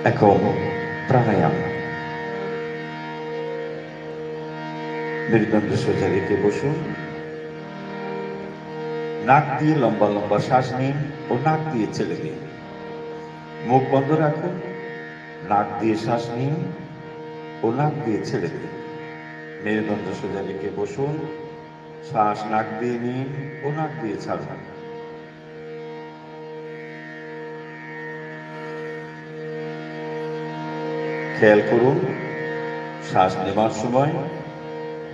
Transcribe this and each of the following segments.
এখন প্রাণায়াম। মেরুদণ্ড সোজা রেখে বসুন। নাক দিয়ে লম্বা লম্বা শ্বাস নিন ও নাক দিয়ে ছেড়ে দিন। মুখ বন্ধ রাখুন, নাক দিয়ে শ্বাস নিন ও নাক দিয়ে ছেড়ে দিন। মেরুদণ্ড সোজা রেখে বসুন, শ্বাস নাক দিয়ে নিন ও নাক দিয়ে ছাড়ুন। খেয়াল করুন, শ্বাস নেওয়ার সময়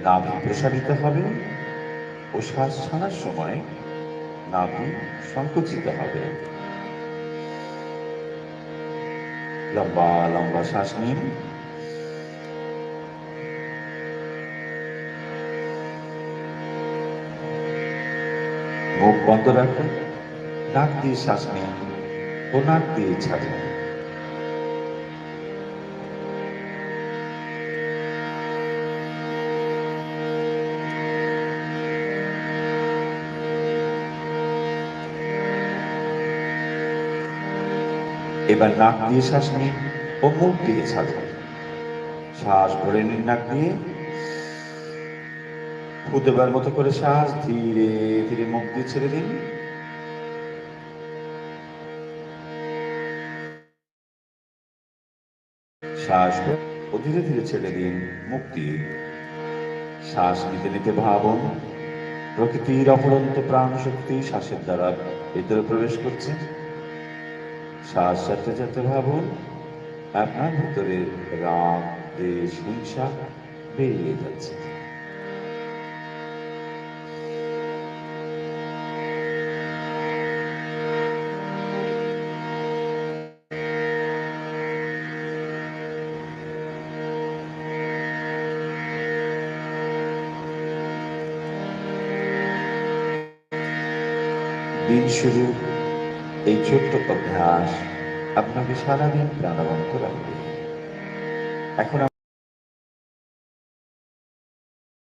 নাভি প্রসারিত হবে ও শ্বাস ছাড়ার সময় নাভি সংকুচিত হবে। লম্বা লম্বা শ্বাস নিন, মুখ বন্ধ রাখুন, নাক দিয়ে শ্বাস নিন ও নাক দিয়ে ছাড়ুন। এবার নাক দিয়ে শ্বাস নিন ও মুখ দিয়ে ছাড়ুন। শ্বাস ভরে নিন নাক দিয়ে, ফু দেবার মতো করে শ্বাস ধীরে ধীরে মুখ দিয়ে ছেড়ে দিন। শ্বাস ও ধীরে ধীরে ছেড়ে দিন মুখ দিয়ে। শ্বাস নিতে নিতে ভাবুন, প্রকৃতির অপরন্ত প্রাণ শক্তি শ্বাসের দ্বারা ভিতরে প্রবেশ করছে। শ্বাস ছাড়তে ছাড়তে ভাবুন, আপনার ভিতরে রাগ, দ্বেষ, হিংসা বেরিয়ে যাচ্ছে। দিন শুরু এই ছোট্ট অভ্যাস আপনাকে সারাদিন প্রাণবন্ত রাখবে। এখন